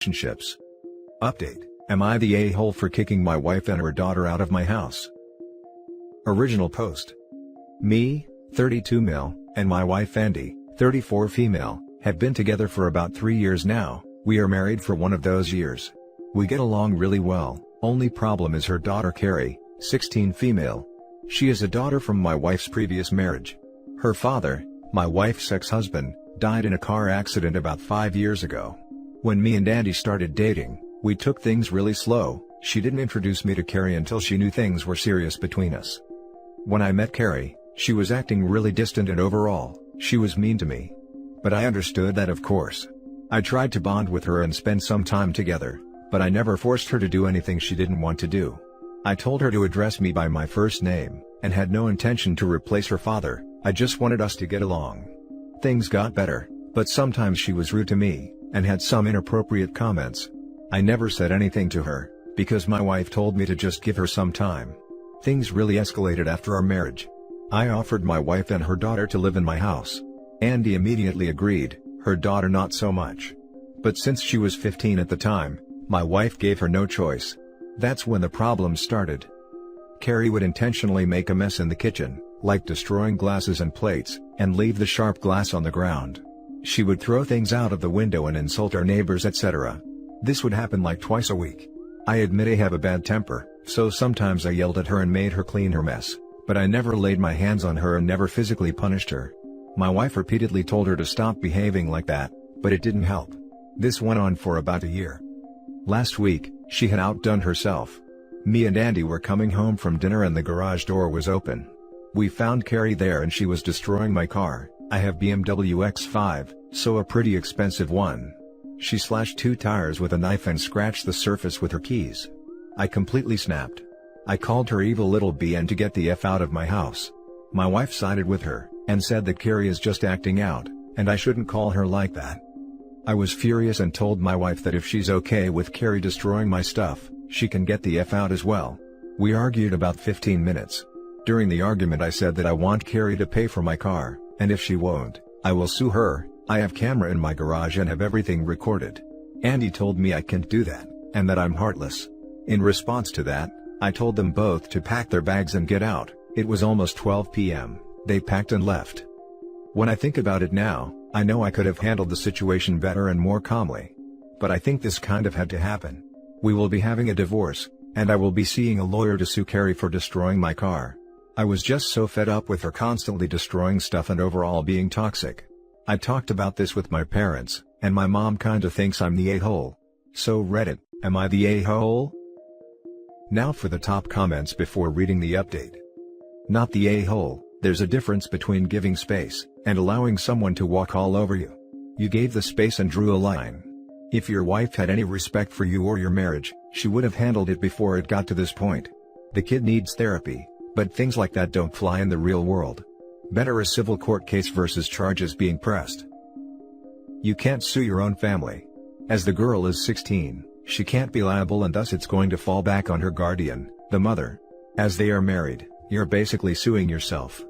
relationships. Update: am I the a-hole for kicking my wife and her daughter out of my house? Original post. Me, 32 male, and my wife Andy, 34 female, have been together for about 3 years now. We are married for one of those years. We get along really well, only problem is her daughter Carrie, 16 female. She is a daughter from my wife's previous marriage. Her father, my wife's ex-husband, died in a car accident about 5 years ago. When me and Andy started dating, we took things really slow. She didn't introduce me to Carrie until she knew things were serious between us. When I met Carrie, she was acting really distant and overall, she was mean to me. But I understood that, of course. I tried to bond with her and spend some time together, but I never forced her to do anything she didn't want to do. I told her to address me by my first name, and had no intention to replace her father. I just wanted us to get along. Things got better, but sometimes she was rude to me, and had some inappropriate comments. I never said anything to her, because my wife told me to just give her some time. Things really escalated after our marriage. I offered my wife and her daughter to live in my house. Andy immediately agreed, her daughter not so much. But since she was 15 at the time, my wife gave her no choice. That's when the problems started. Carrie would intentionally make a mess in the kitchen, like destroying glasses and plates, and leave the sharp glass on the ground. She would throw things out of the window and insult our neighbors, etc. This would happen like twice a week. I admit I have a bad temper, so sometimes I yelled at her and made her clean her mess, but I never laid my hands on her and never physically punished her. My wife repeatedly told her to stop behaving like that, but it didn't help. This went on for about a year. Last week, she had outdone herself. Me and Andy were coming home from dinner and the garage door was open. We found Carrie there and she was destroying my car. I have BMW X5, so a pretty expensive one. She slashed 2 tires with a knife and scratched the surface with her keys. I completely snapped. I called her evil little BN to get the F out of my house. My wife sided with her, and said that Carrie is just acting out, and I shouldn't call her like that. I was furious and told my wife that if she's okay with Carrie destroying my stuff, she can get the F out as well. We argued about 15 minutes. During the argument I said that I want Carrie to pay for my car, and if she won't, I will sue her. I have camera in my garage and have everything recorded. Andy told me I can't do that, and that I'm heartless. In response to that, I told them both to pack their bags and get out. It was almost 12 p.m. They packed and left. When I think about it now, I know I could have handled the situation better and more calmly. But I think this kind of had to happen. We will be having a divorce, and I will be seeing a lawyer to sue Carrie for destroying my car. I was just so fed up with her constantly destroying stuff and overall being toxic. I talked about this with my parents, and my mom kinda thinks I'm the a-hole. So Reddit, am I the a-hole? Now for the top comments before reading the update. Not the a-hole. There's a difference between giving space, and allowing someone to walk all over you. You gave the space and drew a line. If your wife had any respect for you or your marriage, she would have handled it before it got to this point. The kid needs therapy, but things like that don't fly in the real world. Better a civil court case versus charges being pressed. You can't sue your own family. As the girl is 16, she can't be liable and thus it's going to fall back on her guardian, the mother. As they are married, you're basically suing yourself.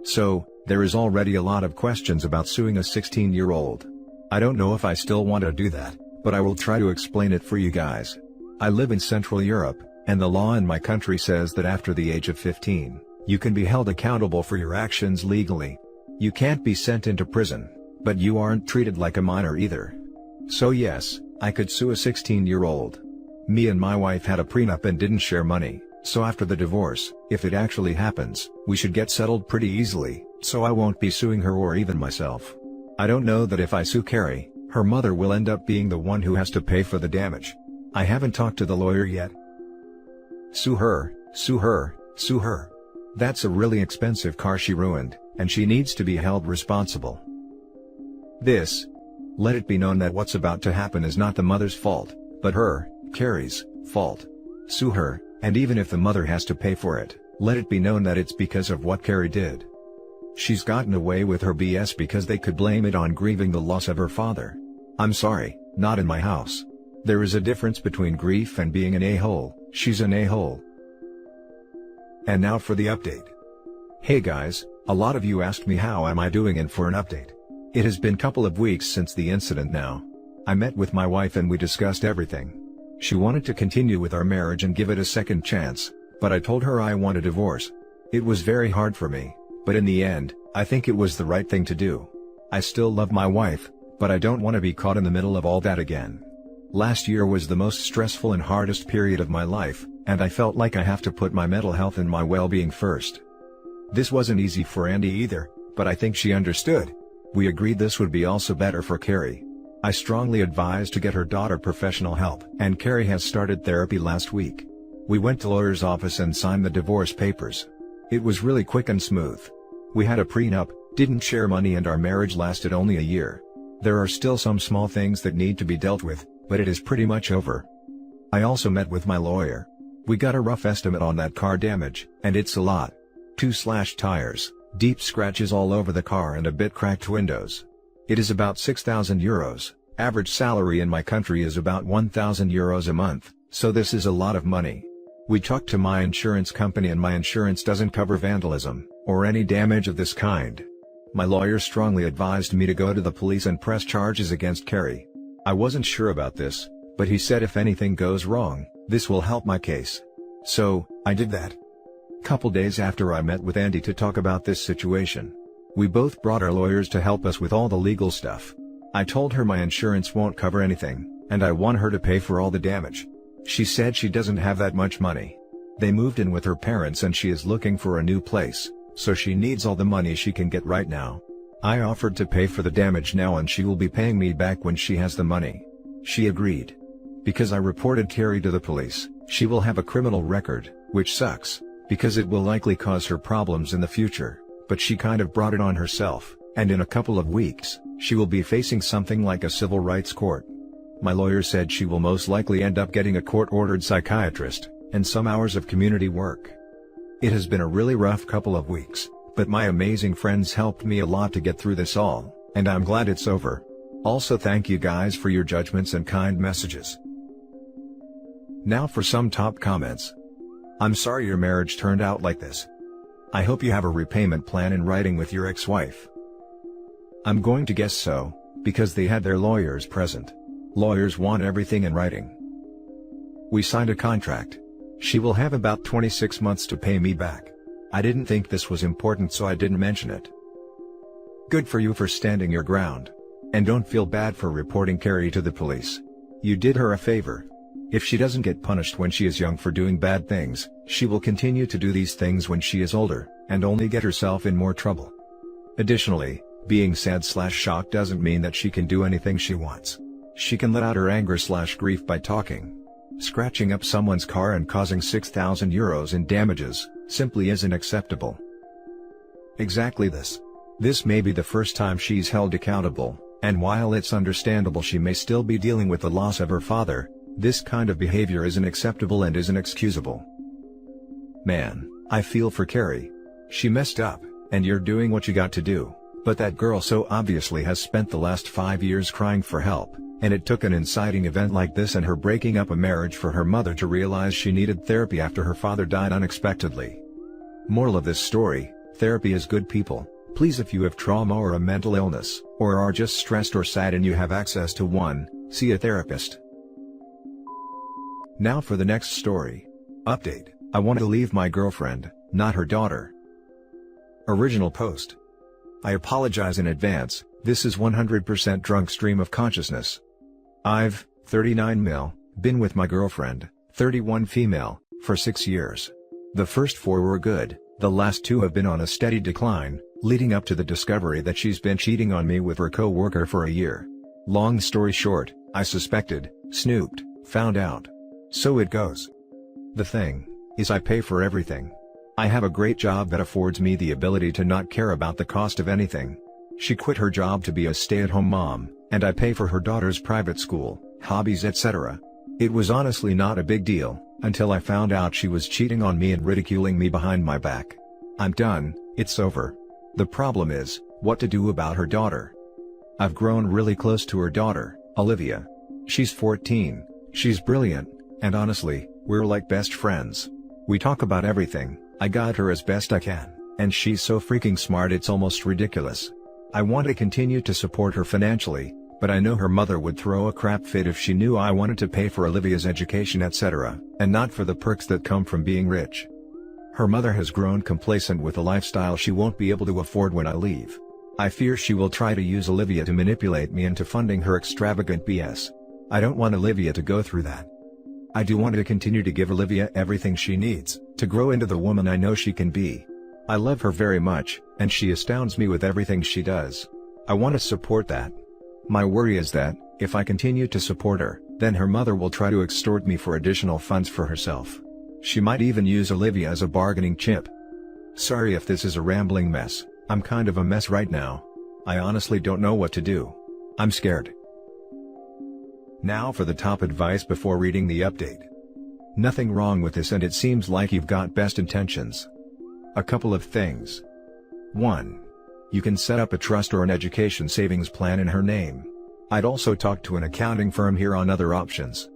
So, there is already a lot of questions about suing a 16-year-old. I don't know if I still want to do that, but I will try to explain it for you guys. I live in Central Europe, and the law in my country says that after the age of 15, you can be held accountable for your actions legally. You can't be sent into prison, but you aren't treated like a minor either. So yes, I could sue a 16-year-old. Me and my wife had a prenup and didn't share money. So after the divorce, if it actually happens, we should get settled pretty easily, so I won't be suing her or even myself. I don't know that if I sue Carrie, her mother will end up being the one who has to pay for the damage. I haven't talked to the lawyer yet. Sue her, sue her, sue her. That's a really expensive car she ruined, and she needs to be held responsible. Let it be known that what's about to happen is not the mother's fault, but her, Carrie's, fault. Sue her. And even if the mother has to pay for it, let it be known that it's because of what Carrie did. She's gotten away with her BS because they could blame it on grieving the loss of her father. I'm sorry, not in my house. There is a difference between grief and being an a-hole. She's an a-hole. And now for the update. Hey guys, a lot of you asked me how am I doing and for an update. It has been couple of weeks since the incident now. I met with my wife and we discussed everything. She wanted to continue with our marriage and give it a second chance, but I told her I want a divorce. It was very hard for me, but in the end, I think it was the right thing to do. I still love my wife, but I don't want to be caught in the middle of all that again. Last year was the most stressful and hardest period of my life, and I felt like I have to put my mental health and my well-being first. This wasn't easy for Andy either, but I think she understood. We agreed this would be also better for Carrie. I strongly advised to get her daughter professional help, and Carrie has started therapy last week. We went to lawyer's office and signed the divorce papers. It was really quick and smooth. We had a prenup, didn't share money, and our marriage lasted only a year. There are still some small things that need to be dealt with, but it is pretty much over. I also met with my lawyer. We got a rough estimate on that car damage, and it's a lot. 2 slashed tires, deep scratches all over the car and a bit cracked windows. It is about €6,000. Average salary in my country is about €1,000 a month, so this is a lot of money. We talked to my insurance company and my insurance doesn't cover vandalism, or any damage of this kind. My lawyer strongly advised me to go to the police and press charges against Carrie. I wasn't sure about this, but he said if anything goes wrong, this will help my case. So, I did that. Couple days after I met with Andy to talk about this situation. We both brought our lawyers to help us with all the legal stuff. I told her my insurance won't cover anything, and I want her to pay for all the damage. She said she doesn't have that much money. They moved in with her parents and she is looking for a new place, so she needs all the money she can get right now. I offered to pay for the damage now and she will be paying me back when she has the money. She agreed. Because I reported Carrie to the police, she will have a criminal record, which sucks, because it will likely cause her problems in the future, but she kind of brought it on herself, and in a couple of weeks, she will be facing something like a civil rights court. My lawyer said she will most likely end up getting a court-ordered psychiatrist, and some hours of community work. It has been a really rough couple of weeks, but my amazing friends helped me a lot to get through this all, and I'm glad it's over. Also thank you guys for your judgments and kind messages. Now for some top comments. I'm sorry your marriage turned out like this. I hope you have a repayment plan in writing with your ex-wife. I'm going to guess so, because they had their lawyers present. Lawyers want everything in writing. We signed a contract. She will have about 26 months to pay me back. I didn't think this was important so I didn't mention it. Good for you for standing your ground. And don't feel bad for reporting Carrie to the police. You did her a favor. If she doesn't get punished when she is young for doing bad things, she will continue to do these things when she is older, and only get herself in more trouble. Additionally, being sad/shocked doesn't mean that she can do anything she wants. She can let out her anger/grief by talking. Scratching up someone's car and causing €6,000 in damages, simply isn't acceptable. Exactly this. This may be the first time she's held accountable, and while it's understandable she may still be dealing with the loss of her father, this kind of behavior isn't acceptable and isn't excusable. Man, I feel for Carrie. She messed up, and you're doing what you got to do, but that girl so obviously has spent the last 5 years crying for help, and it took an inciting event like this and her breaking up a marriage for her mother to realize she needed therapy after her father died unexpectedly. Moral of this story, therapy is good people. Please, if you have trauma or a mental illness, or are just stressed or sad and you have access to one, see a therapist. Now for the next story. Update: I want to leave my girlfriend, not her daughter. Original post. I apologize in advance, this is 100% drunk stream of consciousness. I've, 39 male, been with my girlfriend, 31 female, for 6 years. The first 4 were good, the last 2 have been on a steady decline, leading up to the discovery that she's been cheating on me with her co-worker for a year. Long story short, I suspected, snooped, found out. So it goes. The thing is I pay for everything. I have a great job that affords me the ability to not care about the cost of anything. She quit her job to be a stay-at-home mom, and I pay for her daughter's private school, hobbies, etc. It was honestly not a big deal, until I found out she was cheating on me and ridiculing me behind my back. I'm done, it's over. The problem is, what to do about her daughter. I've grown really close to her daughter, Olivia. She's 14, she's brilliant, and honestly, we're like best friends. We talk about everything, I guide her as best I can, and she's so freaking smart it's almost ridiculous. I want to continue to support her financially, But I know her mother would throw a crap fit if she knew I wanted to pay for Olivia's education etc., and not for the perks that come from being rich. Her mother has grown complacent with a lifestyle she won't be able to afford when I leave. I fear she will try to use Olivia to manipulate me into funding her extravagant BS. I don't want Olivia to go through that. I do want to continue to give Olivia everything she needs, to grow into the woman I know she can be. I love her very much, and she astounds me with everything she does. I want to support that. My worry is that, if I continue to support her, then her mother will try to extort me for additional funds for herself. She might even use Olivia as a bargaining chip. Sorry if this is a rambling mess, I'm kind of a mess right now. I honestly don't know what to do. I'm scared. Now for the top advice before reading the update. Nothing wrong with this and it seems like you've got best intentions. A couple of things. 1. You can set up a trust or an education savings plan in her name. I'd also talk to an accounting firm here on other options.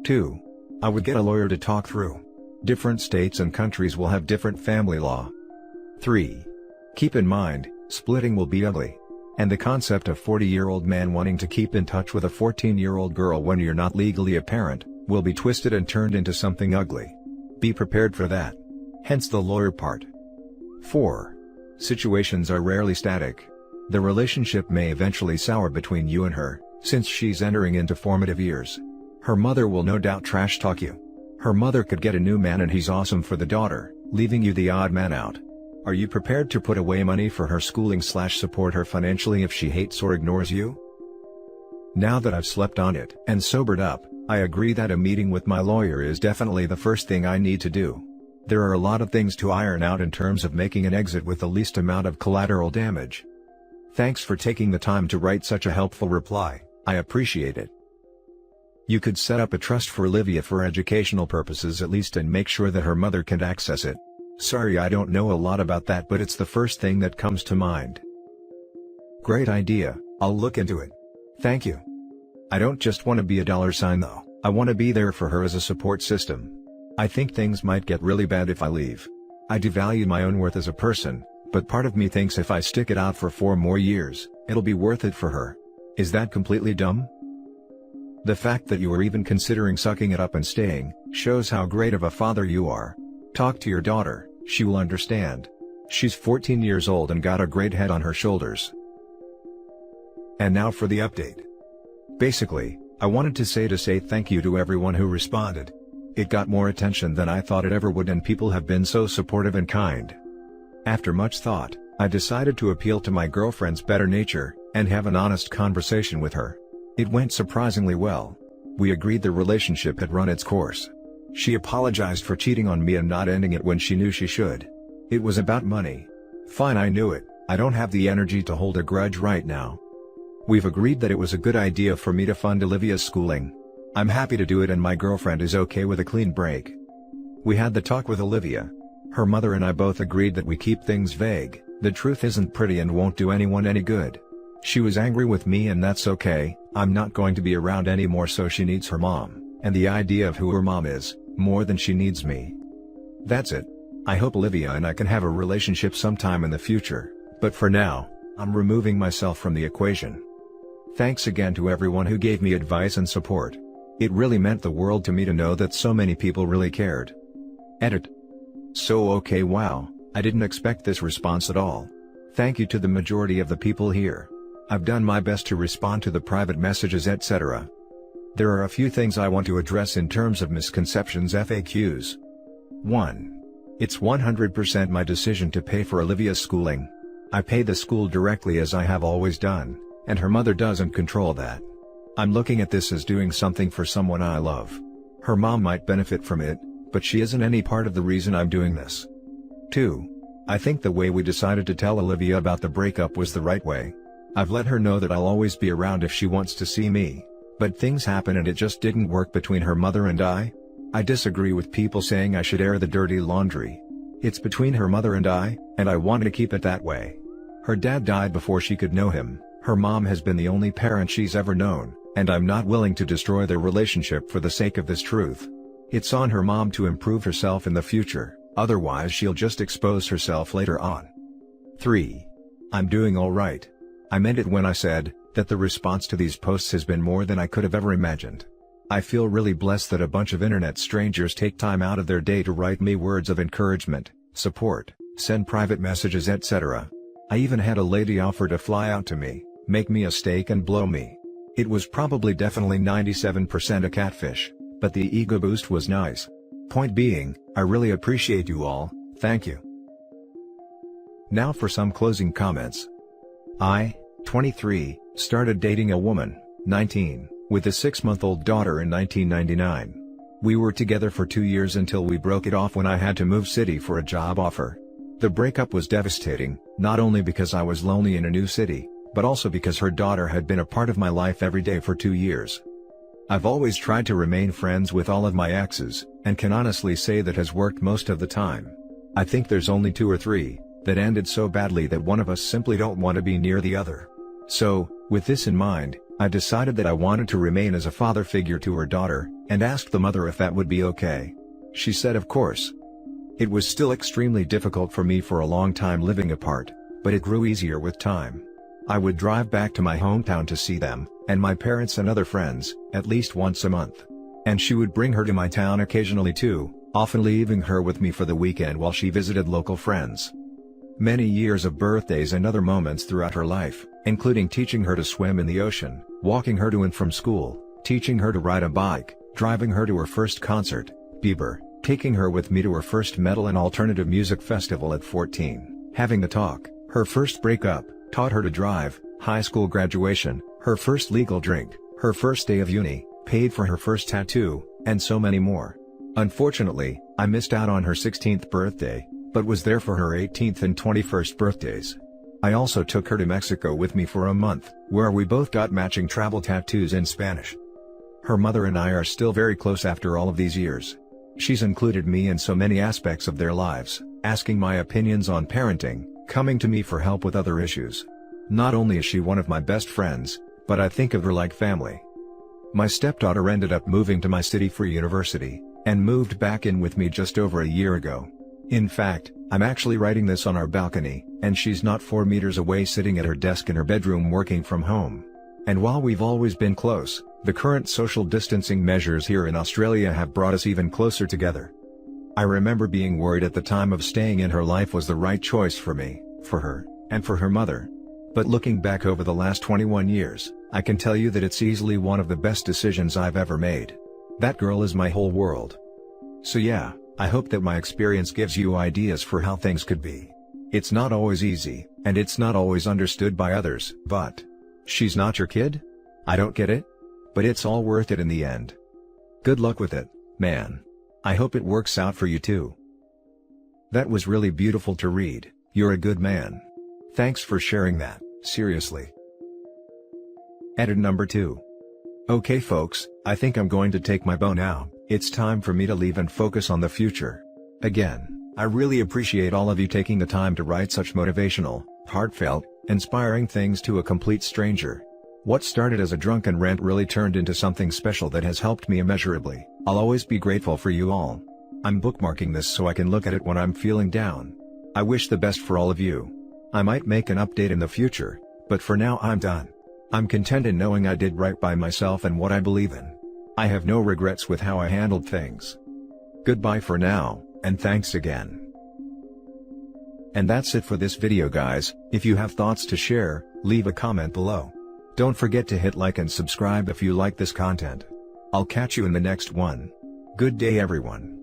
2. I would get a lawyer to talk through. Different states and countries will have different family law. 3. Keep in mind, splitting will be ugly. And the concept of 40-year-old man wanting to keep in touch with a 14-year-old girl when you're not legally a parent, will be twisted and turned into something ugly. Be prepared for that. Hence the lawyer part. 4. Situations are rarely static. The relationship may eventually sour between you and her, since she's entering into formative years. Her mother will no doubt trash talk you. Her mother could get a new man and he's awesome for the daughter, leaving you the odd man out. Are you prepared to put away money for her schooling/support her financially if she hates or ignores you? Now that I've slept on it and sobered up, I agree that a meeting with my lawyer is definitely the first thing I need to do. There are a lot of things to iron out in terms of making an exit with the least amount of collateral damage. Thanks for taking the time to write such a helpful reply, I appreciate it. You could set up a trust for Olivia for educational purposes at least and make sure that her mother can access it. Sorry I don't know a lot about that but it's the first thing that comes to mind. Great idea, I'll look into it. Thank you. I don't just want to be a dollar sign though, I want to be there for her as a support system. I think things might get really bad if I leave. I do value my own worth as a person, but part of me thinks if I stick it out for 4 more years, it'll be worth it for her. Is that completely dumb? The fact that you are even considering sucking it up and staying, shows how great of a father you are. Talk to your daughter, she will understand. She's 14 years old and got a great head on her shoulders. And now for the update. Basically, I wanted to say thank you to everyone who responded. It got more attention than I thought it ever would and people have been so supportive and kind. After much thought, I decided to appeal to my girlfriend's better nature, and have an honest conversation with her. It went surprisingly well. We agreed the relationship had run its course. She apologized for cheating on me and not ending it when she knew she should. It was about money. Fine, I knew it, I don't have the energy to hold a grudge right now. We've agreed that it was a good idea for me to fund Olivia's schooling. I'm happy to do it and my girlfriend is okay with a clean break. We had the talk with Olivia. Her mother and I both agreed that we keep things vague, the truth isn't pretty and won't do anyone any good. She was angry with me and that's okay, I'm not going to be around anymore so she needs her mom, and the idea of who her mom is, more than she needs me. That's it. I hope Olivia and I can have a relationship sometime in the future, but for now, I'm removing myself from the equation. Thanks again to everyone who gave me advice and support. It really meant the world to me to know that so many people really cared. Edit. So okay, wow, I didn't expect this response at all. Thank you to the majority of the people here. I've done my best to respond to the private messages etc. There are a few things I want to address in terms of misconceptions FAQs. 1. It's 100% my decision to pay for Olivia's schooling. I pay the school directly as I have always done, and her mother doesn't control that. I'm looking at this as doing something for someone I love. Her mom might benefit from it, but she isn't any part of the reason I'm doing this. 2. I think the way we decided to tell Olivia about the breakup was the right way. I've let her know that I'll always be around if she wants to see me, but things happen and it just didn't work between her mother and I. I disagree with people saying I should air the dirty laundry. It's between her mother and I wanted to keep it that way. Her dad died before she could know him, her mom has been the only parent she's ever known, and I'm not willing to destroy their relationship for the sake of this truth. It's on her mom to improve herself in the future, otherwise she'll just expose herself later on. 3. I'm doing alright. I meant it when I said, that the response to these posts has been more than I could have ever imagined. I feel really blessed that a bunch of internet strangers take time out of their day to write me words of encouragement, support, send private messages, etc. I even had a lady offer to fly out to me, make me a steak and blow me. It was probably definitely 97% a catfish, but the ego boost was nice. Point being, I really appreciate you all, thank you. Now for some closing comments. I, 23, started dating a woman, 19, with a 6-month-old daughter in 1999. We were together for 2 years until we broke it off when I had to move city for a job offer. The breakup was devastating, not only because I was lonely in a new city, but also because her daughter had been a part of my life every day for 2 years. I've always tried to remain friends with all of my exes, and can honestly say that has worked most of the time. I think there's only 2 or 3 that ended so badly that one of us simply don't want to be near the other. So, with this in mind, I decided that I wanted to remain as a father figure to her daughter, and asked the mother if that would be okay. She said of course. It was still extremely difficult for me for a long time living apart, but it grew easier with time. I would drive back to my hometown to see them, and my parents and other friends, at least once a month. And she would bring her to my town occasionally too, often leaving her with me for the weekend while she visited local friends. Many years of birthdays and other moments throughout her life, including teaching her to swim in the ocean, walking her to and from school, teaching her to ride a bike, driving her to her first concert, Bieber, taking her with me to her first metal and alternative music festival at 14, having a talk, her first breakup, taught her to drive, high school graduation, her first legal drink, her first day of uni, paid for her first tattoo, and so many more. Unfortunately, I missed out on her 16th birthday, but was there for her 18th and 21st birthdays. I also took her to Mexico with me for a month, where we both got matching travel tattoos in Spanish. Her mother and I are still very close after all of these years. She's included me in so many aspects of their lives, asking my opinions on parenting, coming to me for help with other issues. Not only is she one of my best friends, but I think of her like family. My stepdaughter ended up moving to my city for university, and moved back in with me just over a year ago. In fact, I'm actually writing this on our balcony, and she's not 4 meters away sitting at her desk in her bedroom working from home. And while we've always been close, the current social distancing measures here in Australia have brought us even closer together. I remember being worried at the time of staying in her life was the right choice for me, for her, and for her mother. But looking back over the last 21 years, I can tell you that it's easily one of the best decisions I've ever made. That girl is my whole world. So yeah, I hope that my experience gives you ideas for how things could be. It's not always easy, and it's not always understood by others, but she's not your kid? I don't get it? But it's all worth it in the end. Good luck with it, man. I hope it works out for you too. That was really beautiful to read. You're a good man. Thanks for sharing that, seriously. Edit number 2. Okay folks, I think I'm going to take my bow now. It's time for me to leave and focus on the future. Again, I really appreciate all of you taking the time to write such motivational, heartfelt, inspiring things to a complete stranger. What started as a drunken rant really turned into something special that has helped me immeasurably. I'll always be grateful for you all. I'm bookmarking this so I can look at it when I'm feeling down. I wish the best for all of you. I might make an update in the future, but for now I'm done. I'm content in knowing I did right by myself and what I believe in. I have no regrets with how I handled things. Goodbye for now, and thanks again. And that's it for this video guys. If you have thoughts to share, leave a comment below. Don't forget to hit like and subscribe if you like this content. I'll catch you in the next one. Good day everyone.